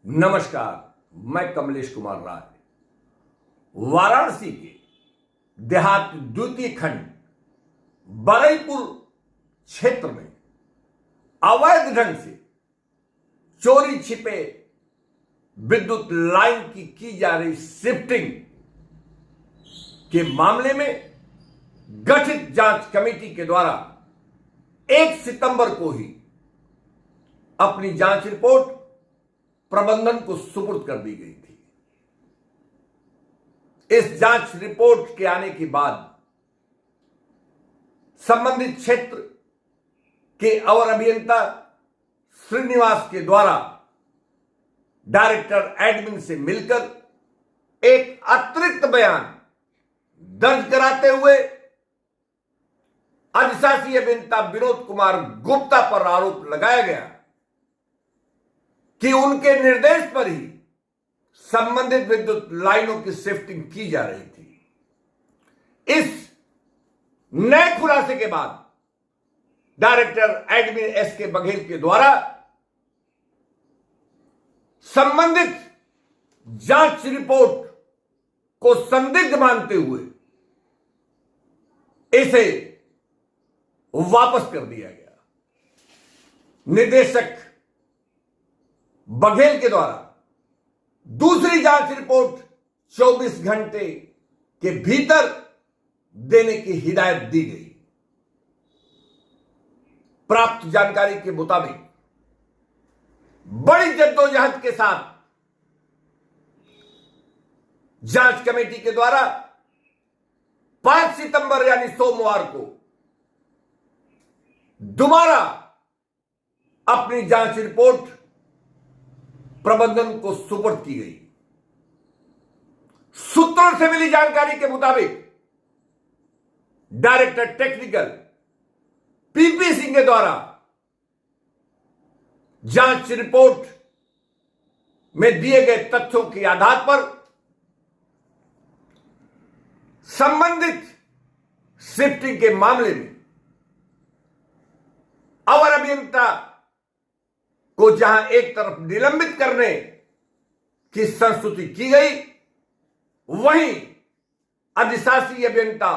नमस्कार, मैं कमलेश कुमार राय। वाराणसी के देहात द्वितीय खंड बरईपुर क्षेत्र में अवैध ढंग से चोरी छिपे विद्युत लाइन की जा रही शिफ्टिंग के मामले में गठित जांच कमेटी के द्वारा 1 सितंबर को ही अपनी जांच रिपोर्ट प्रबंधन को सुपुर्द कर दी गई थी। इस जांच रिपोर्ट के आने के बाद संबंधित क्षेत्र के अवर अभियंता श्रीनिवास के द्वारा डायरेक्टर एडमिन से मिलकर एक अतिरिक्त बयान दर्ज कराते हुए अधिशासी अभियंता विनोद कुमार गुप्ता पर आरोप लगाया गया कि उनके निर्देश पर ही संबंधित विद्युत लाइनों की शिफ्टिंग की जा रही थी। इस नए खुलासे के बाद डायरेक्टर एडमिन एसके बघेल के द्वारा संबंधित जांच रिपोर्ट को संदिग्ध मानते हुए इसे वापस कर दिया गया। निदेशक बघेल के द्वारा दूसरी जांच रिपोर्ट 24 घंटे के भीतर देने की हिदायत दी गई। प्राप्त जानकारी के मुताबिक बड़ी जद्दोजहद के साथ जांच कमेटी के द्वारा 5 सितंबर यानी सोमवार को दोबारा अपनी जांच रिपोर्ट प्रबंधन को सुपुर्द की गई। सूत्रों से मिली जानकारी के मुताबिक डायरेक्टर टेक्निकल पीपी सिंह के द्वारा जांच रिपोर्ट में दिए गए तथ्यों के आधार पर संबंधित शिफ्टिंग के मामले में अवर अभियंता को जहां एक तरफ निलंबित करने की संस्तुति की गई, वहीं अधिशासी अभियंता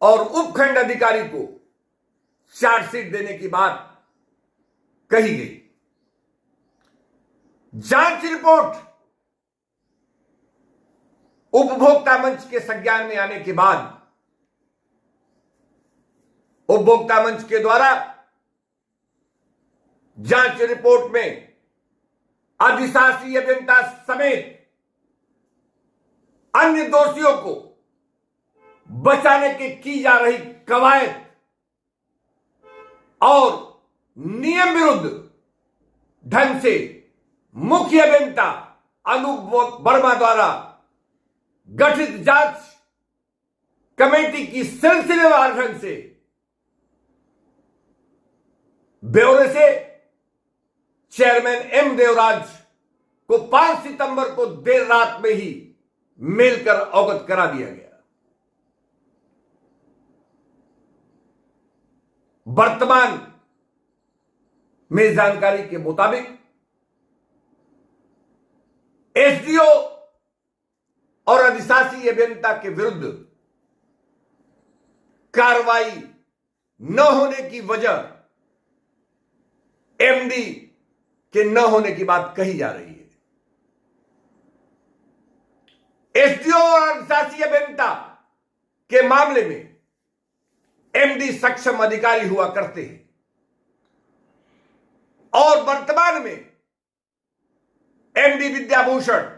और उपखंड अधिकारी को चार्जशीट देने की बात कही गई। जांच रिपोर्ट उपभोक्ता मंच के संज्ञान में आने के बाद उपभोक्ता मंच के द्वारा जांच रिपोर्ट में अधिशासी अभियंता समेत अन्य दोषियों को बचाने की जा रही कवायद और नियम विरुद्ध ढंग से मुख्य अभियंता अनूप वर्मा द्वारा गठित जांच कमेटी की सिलसिलेवार ढंग से ब्यौरे से चेयरमैन एम देवराज को 5 सितंबर को देर रात में ही मेल कर अवगत करा दिया गया। वर्तमान में जानकारी के मुताबिक एसडीओ और अधिशासी अभियंता के विरुद्ध कार्रवाई न होने की वजह एमडी के न होने की बात कही जा रही है। एसडीओ और अधिशासी अभियंता के मामले में एमडी सक्षम अधिकारी हुआ करते हैं और वर्तमान में एमडी विद्याभूषण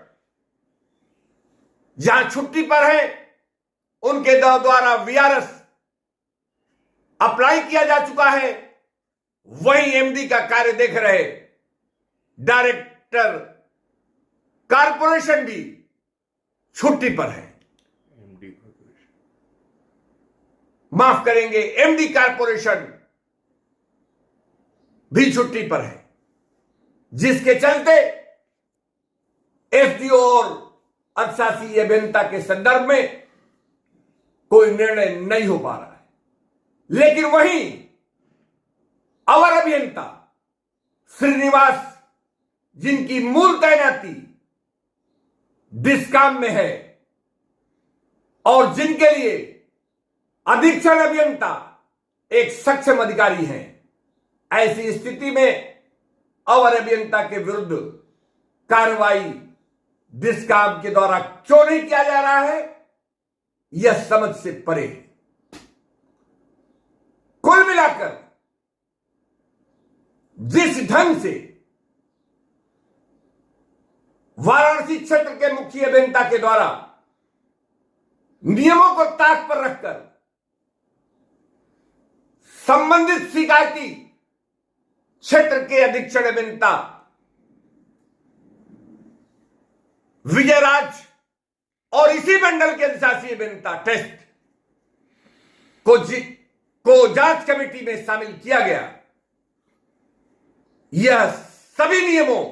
जहां छुट्टी पर है, उनके द्वारा वीआरएस अप्लाई किया जा चुका है, वहीं एमडी का कार्य देख रहे डायरेक्टर कारपोरेशन भी छुट्टी पर है। माफ करेंगे, एमडी कारपोरेशन भी छुट्टी पर है, जिसके चलते एसडीओ और अधिशासी अभियंता के संदर्भ में कोई निर्णय नहीं हो पा रहा है। लेकिन वहीं अवर अभियंता श्रीनिवास जिनकी मूल तैनाती डिस्काम में है और जिनके लिए अधीक्षण अभियंता एक सक्षम अधिकारी हैं, ऐसी स्थिति में अवर अभियंता के विरुद्ध कार्रवाई डिस्काम के द्वारा क्यों नहीं किया जा रहा है, यह समझ से परे है। कुल मिलाकर जिस ढंग से वाराणसी क्षेत्र के मुख्य अभियंता के द्वारा नियमों को ताक पर रखकर संबंधित शिकायती क्षेत्र के अधीक्षण अभियंता विजयराज और इसी मंडल के अधिशासी अभियंता टेस्ट को जांच कमेटी में शामिल किया गया, यह सभी नियमों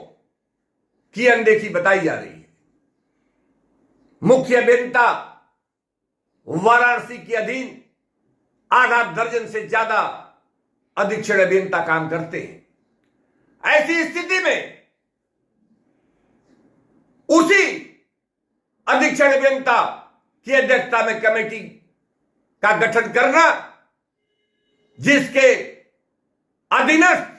की अनदेखी बताई जा रही है। मुख्य अभियंता वाराणसी के अधीन 8 दर्जन से ज्यादा अधीक्षण अभियंता काम करते हैं। ऐसी स्थिति में उसी अधीक्षण अभियंता की अध्यक्षता में कमेटी का गठन करना, जिसके अधीनस्थ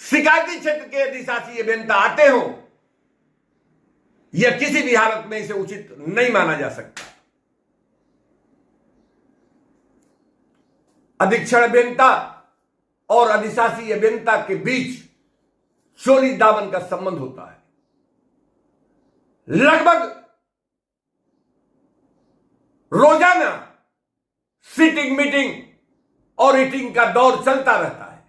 शिकायती क्षेत्र के अधिशासी अभियंता आते हो, यह किसी भी हालत में इसे उचित नहीं माना जा सकता। अधीक्षण अभियंता और अधिशासी अभियंता के बीच चोली दामन का संबंध होता है। लगभग रोजाना सीटिंग, मीटिंग और ईटिंग का दौर चलता रहता है।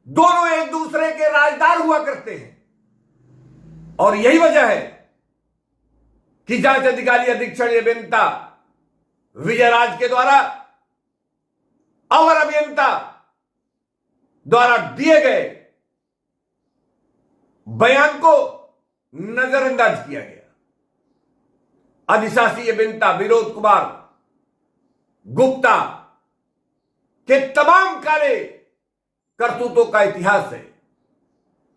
दोनों एक दूसरे के राजदार हुआ करते हैं और यही वजह है कि जांच अधिकारी अधीक्षण अभियंता विजयराज के द्वारा अवर अभियंता द्वारा दिए गए बयान को नजरअंदाज किया गया। अधिशासी अभियंता विनोद कुमार गुप्ता के तमाम काले करतूतों का इतिहास है।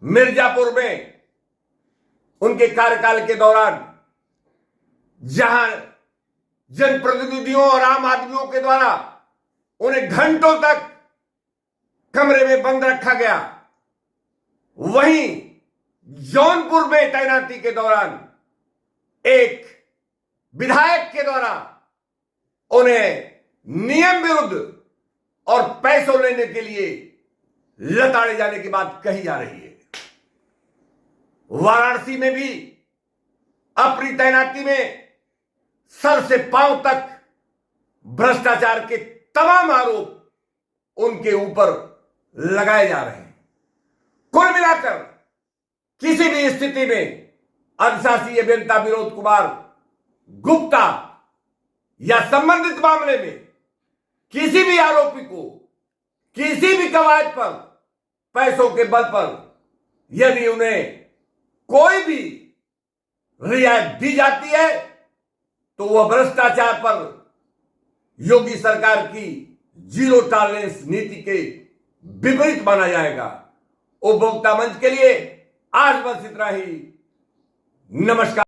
मिर्जापुर में उनके कार्यकाल के दौरान जहां जनप्रतिनिधियों और आम आदमियों के द्वारा उन्हें घंटों तक कमरे में बंद रखा गया, वहीं जौनपुर में तैनाती के दौरान एक विधायक के द्वारा उन्हें नियम विरुद्ध और पैसों लेने के लिए लताड़े जाने की बात कही जा रही है। वाराणसी में भी अपनी तैनाती में सर से पांव तक भ्रष्टाचार के तमाम आरोप उनके ऊपर लगाए जा रहे हैं। कुल मिलाकर किसी भी स्थिति में अधिशासी अभियंता विनोद कुमार गुप्ता या संबंधित मामले में किसी भी आरोपी को किसी भी कवायद पर पैसों के बल पर यदि उन्हें कोई भी रियायत दी जाती है तो वह भ्रष्टाचार पर योगी सरकार की जीरो टॉलरेंस नीति के विपरीत माना जाएगा। उपभोक्ता मंच के लिए आज बस इतना ही। नमस्कार।